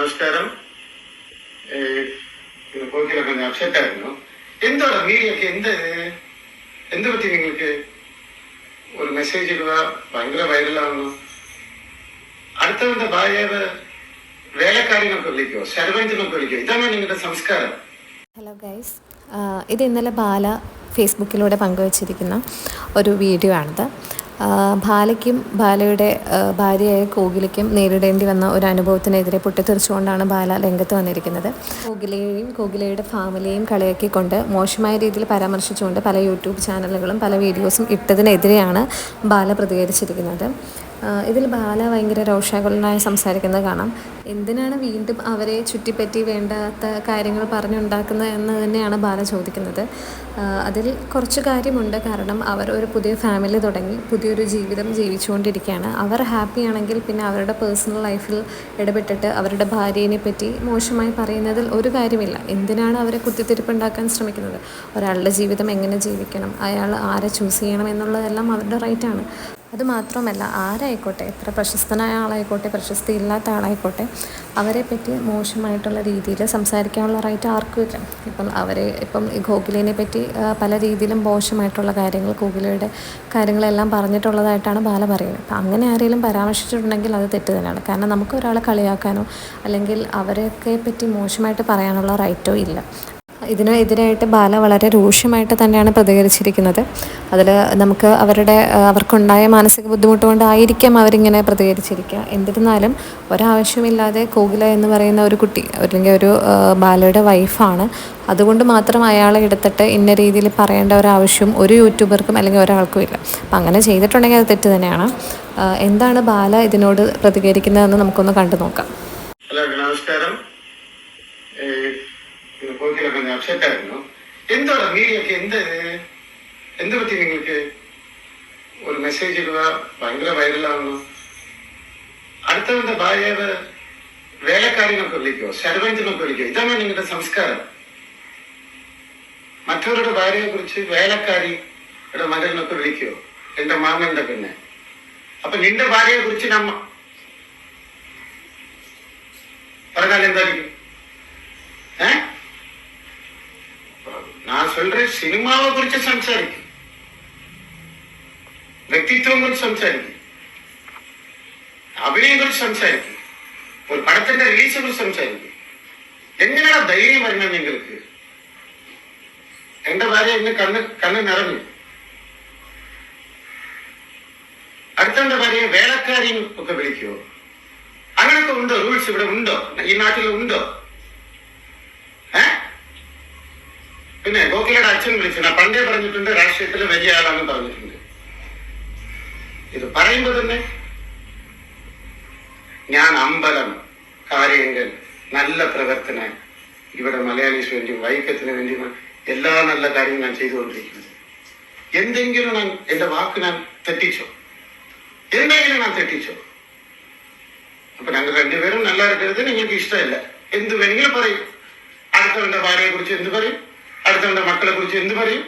നമസ്കാരം. കോക്കിലൊക്കെ അപ്സെറ്റായിരുന്നു. എന്താണ് മീഡിയൊക്കെ എന്ത് പറ്റി? നിങ്ങൾക്ക് ഒരു മെസ്സേജ് ഇടുക, ഭയങ്കര വൈറലാവുന്നു. അടുത്തവന്റെ ഭാര്യ വേലക്കാരിനൊക്കെ വിളിക്കുമോ, സർവൻറ്റിനൊക്കെ വിളിക്കുമോ? ഇതാണ് നിങ്ങളുടെ സംസ്കാരം. ഹലോ ഗൈസ്, ഇത് ഇന്നലെ ബാല ഫേസ്ബുക്കിലൂടെ പങ്കുവച്ചിരിക്കുന്ന ഒരു വീഡിയോ ആണിത്. ബാലയ്ക്കും ബാലയുടെ ഭാര്യയായ കോകിലയ്ക്കും നേരിടേണ്ടി വന്ന ഒരു അനുഭവത്തിനെതിരെ പൊട്ടിത്തെറിച്ചുകൊണ്ടാണ് ബാല രംഗത്ത് വന്നിരിക്കുന്നത്. കോകിലയെയും കോകിലയുടെ ഫാമിലിയെയും കളിയാക്കിക്കൊണ്ട് മോശമായ രീതിയിൽ പരാമർശിച്ചുകൊണ്ട് പല യൂട്യൂബ് ചാനലുകളും പല വീഡിയോസും ഇട്ടതിനെതിരെയാണ് ബാല പ്രതികരിച്ചിരിക്കുന്നത്. ഇതിൽ ബാല ഭയങ്കര രോഷാകുലനായി സംസാരിക്കുന്നത് കാണാം. എന്തിനാണ് വീണ്ടും അവരെ ചുറ്റിപ്പറ്റി വേണ്ടാത്ത കാര്യങ്ങൾ പറഞ്ഞുണ്ടാക്കുന്നത് എന്ന് തന്നെയാണ് ബാല ചോദിക്കുന്നത്. അതിൽ കുറച്ച് കാര്യമുണ്ട്. കാരണം അവർ ഒരു പുതിയ ഫാമിലി തുടങ്ങി പുതിയൊരു ജീവിതം ജീവിച്ചുകൊണ്ടിരിക്കുകയാണ്. അവർ ഹാപ്പിയാണെങ്കിൽ പിന്നെ അവരുടെ പേഴ്സണൽ ലൈഫിൽ ഇടപെട്ടിട്ട് അവരുടെ ഭാര്യയെ പറ്റി മോശമായി പറയുന്നതിൽ ഒരു കാര്യമില്ല. എന്തിനാണ് അവരെ കുത്തിത്തിരിപ്പുണ്ടാക്കാൻ ശ്രമിക്കുന്നത്? ഒരാളുടെ ജീവിതം എങ്ങനെ ജീവിക്കണം, അയാൾ ആരെ ചൂസ് ചെയ്യണം എന്നുള്ളതെല്ലാം അവരുടെ റൈറ്റാണ്. അതുമാത്രമല്ല, ആരായിക്കോട്ടെ, എത്ര പ്രശസ്തനായ ആളായിക്കോട്ടെ പ്രശസ്തി ഇല്ലാത്ത ആളായിക്കോട്ടെ, അവരെ പറ്റി മോശമായിട്ടുള്ള രീതിയിൽ സംസാരിക്കാനുള്ള റൈറ്റ് ആർക്കും ഇല്ല. ഇപ്പം ഈ കോകിലേനെ പറ്റി പല രീതിയിലും മോശമായിട്ടുള്ള കാര്യങ്ങൾ, കോകിലയുടെ കാര്യങ്ങളെല്ലാം പറഞ്ഞിട്ടുള്ളതായിട്ടാണ് ബാല പറയുന്നത്. അപ്പം അങ്ങനെ ആരെങ്കിലും പരാമർശിച്ചിട്ടുണ്ടെങ്കിൽ അത് തെറ്റ് തന്നെയാണ്. കാരണം നമുക്ക് ഒരാളെ കളിയാക്കാനോ അല്ലെങ്കിൽ അവരെയൊക്കെ പറ്റി മോശമായിട്ട് പറയാനുള്ള റൈറ്റോ ഇല്ല. ഇതിനെതിരായിട്ട് ബാല വളരെ രൂക്ഷമായിട്ട് തന്നെയാണ് പ്രതികരിച്ചിരിക്കുന്നത്. അതിൽ നമുക്ക് അവർക്കുണ്ടായ മാനസിക ബുദ്ധിമുട്ട് കൊണ്ടായിരിക്കാം അവരിങ്ങനെ പ്രതികരിച്ചിരിക്കുക. എന്നിരുന്നാലും ഒരാവശ്യമില്ലാതെ കോകില എന്ന് പറയുന്ന ഒരു കുട്ടി അല്ലെങ്കിൽ ഒരു ബാലയുടെ വൈഫാണ്. അതുകൊണ്ട് മാത്രം അയാളെ എടുത്തിട്ട് ഇന്ന രീതിയിൽ പറയേണ്ട ഒരാവശ്യം ഒരു യൂട്യൂബർക്കും അല്ലെങ്കിൽ ഒരാൾക്കും ഇല്ല. അപ്പം അങ്ങനെ ചെയ്തിട്ടുണ്ടെങ്കിൽ അത് തെറ്റ് തന്നെയാണ്. എന്താണ് ബാല ഇതിനോട് പ്രതികരിക്കുന്നതെന്ന് നമുക്കൊന്ന് കണ്ടു നോക്കാം. ഹലോ, നമസ്കാരം. കോക്കിലൊക്കെ അപ്സെറ്റായിരുന്നു. എന്താണ് മീഡിയൊക്കെ എന്ത് പറ്റി? നിങ്ങൾക്ക് ഒരു മെസ്സേജ് ഇടുക, ഭയങ്കര വൈറലാവുന്നു. അടുത്തവന്റെ ഭാര്യ വേലക്കാരിനൊക്കെ വിളിക്കുമോ, സർവൻറ്റിനൊക്കെ വിളിക്കുമോ? ഇതാണ് നിങ്ങളുടെ സംസ്കാരം. മറ്റവരുടെ ഭാര്യയെ കുറിച്ച് വേലക്കാരിയുടെ മകനൊക്കെ വിളിക്കുമോ? എന്റെ മാമന്റെ പെണ്ണെ. അപ്പൊ നിന്റെ ഭാര്യയെ കുറിച്ച് പറഞ്ഞാൽ എന്തായിരിക്കും? நான் சொல்றேன், சினிமாவை குறித்து സംസാരിക്കും, വ്യക്തിത്വം കുറിച്ച് സംസാരിക്കും, അഭിനയം കുറിച്ച് സംസാരിക്കും, ഒരു പടത്തിന്റെ റിലീസിനെ കുറിച്ച് സംസാരിക്കും. എങ്ങനെയാണ് ധൈര്യം വരുന്നത് നിങ്ങൾക്ക്? എന്റെ ഭാര്യ ഇന്ന് കണ്ണ് നിറഞ്ഞു. അടുത്തവന്റെ ഭാര്യയെ വേലക്കാരിയും ഒക്കെ വിളിക്കുമോ? അങ്ങനൊക്കെ ഉണ്ടോ? റൂൾസ് ഇവിടെ ഉണ്ടോ? ഈ നാട്ടിൽ ഉണ്ടോ? പിന്നെ കോക്കിലയുടെ അച്ഛൻ വിളിച്ചു. ഞാൻ പണ്ടേ പറഞ്ഞിട്ടുണ്ട്, രാഷ്ട്രീയത്തിലെ വലിയ ആളാണെന്ന് പറഞ്ഞിട്ടുണ്ട്. ഇത് പറയുമ്പോ തന്നെ ഞാൻ അമ്പലം, കാര്യങ്ങൾ, നല്ല പ്രവർത്തനം, ഇവിടെ മലയാളീസ് വേണ്ടി വൈക്കത്തിന് വേണ്ടി എല്ലാ നല്ല കാര്യങ്ങളും ഞാൻ ചെയ്തുകൊണ്ടിരിക്കുന്നത്. എന്തെങ്കിലും എന്റെ വാക്ക് ഞാൻ തെറ്റിച്ചോ? എന്തെങ്കിലും ഞാൻ തെറ്റിച്ചോ? അപ്പൊ ഞങ്ങൾ രണ്ടുപേരും നല്ല കരുത്. നിങ്ങൾക്ക് ഇഷ്ടമല്ല, എന്ത് വേണമെങ്കിലും പറയും. അടുത്തവന്റെ ഭാര്യയെ കുറിച്ച് എന്ത് പറയും, അടുത്തവന്റെ മക്കളെ കുറിച്ച് എന്ത് പറയും?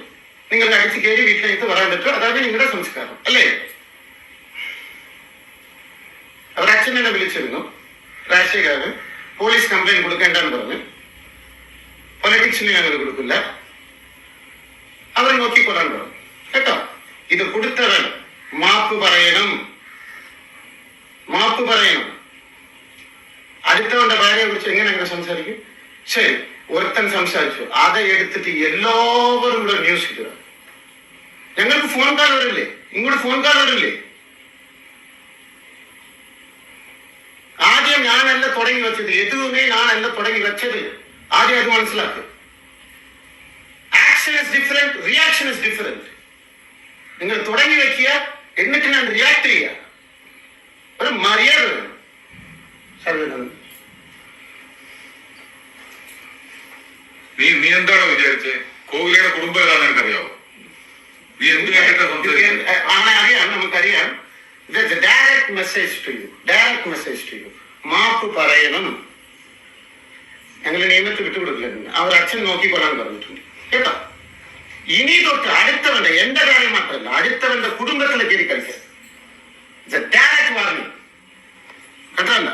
നിങ്ങൾക്ക് അടിച്ച് കയറി വീട്ടിലേക്ക് പറയാൻ പറ്റുമോ? അതാണ് നിങ്ങളുടെ സംസ്കാരം, അല്ലേ? അവർ അച്ഛൻ എന്നെ വിളിച്ചിരുന്നു. രാഷ്ട്രീയക്കാരൻ പോലീസ് കംപ്ലൈന്റ് കൊടുക്കേണ്ടെന്ന് പറഞ്ഞു. പൊളിറ്റിക്സിന് ഞങ്ങൾ കൊടുക്കില്ല, അവർ നോക്കിക്കൊള്ളാൻ പറഞ്ഞു. കേട്ടോ, ഇത് കൊടുത്തവൻ മാപ്പ് പറയണം. അടുത്തവന്റെ ഭാര്യയെ കുറിച്ച് എങ്ങനെ സംസാരിക്കും? ശരി, ഒരുത്തൻ സംസാരിച്ചു, அதை എടുത്തിട്ട് എല്ലാവരും കൂടെ ന്യൂസ് ഇടുക. ഞങ്ങൾക്ക് ഫോൺ കാൾ വരില്ലേ? ഇങ്ങോട്ട് ഫോൺ കാൾ വരില്ലേ? ആദ്യം ഞാനല്ല തുടങ്ങി വെച്ചത്, എതുവുമേ ഞാനല്ല തുടങ്ങി വെച്ചത്. ആദ്യം അത് മനസ്സിലാക്കുക. Action is different, reaction is different. നിങ്ങൾ തുടങ്ങി വെക്കുക, എന്നിട്ട് ഞാൻ റിയാക്ട് ചെയ്യുക. ഒരു മര്യാദ വേണം. നീ എന്താണോ വിചാരിച്ചേ? കോകിലയുടെ കുടുംബം ഏതാണെന്ന് എനിക്കറിയാവോ? നീ അറിയാം, നമുക്കറിയാം. Direct message to you. മാപ്പ് പറയണം. ഞങ്ങൾ നിയമത്തെ വിട്ടുകൊടുക്കില്ല. അവർ അച്ഛൻ നോക്കിക്കൊള്ളാൻ പറഞ്ഞിട്ടുണ്ട്. കേട്ടോ, ഇനി തൊട്ട് അടുത്തവന്റെ, എന്റെ കാര്യം മാത്രമല്ല, അടുത്തവന്റെ കുടുംബത്തിലെ കയറി കളിക്കുക. Direct warning. കേട്ടല്ല?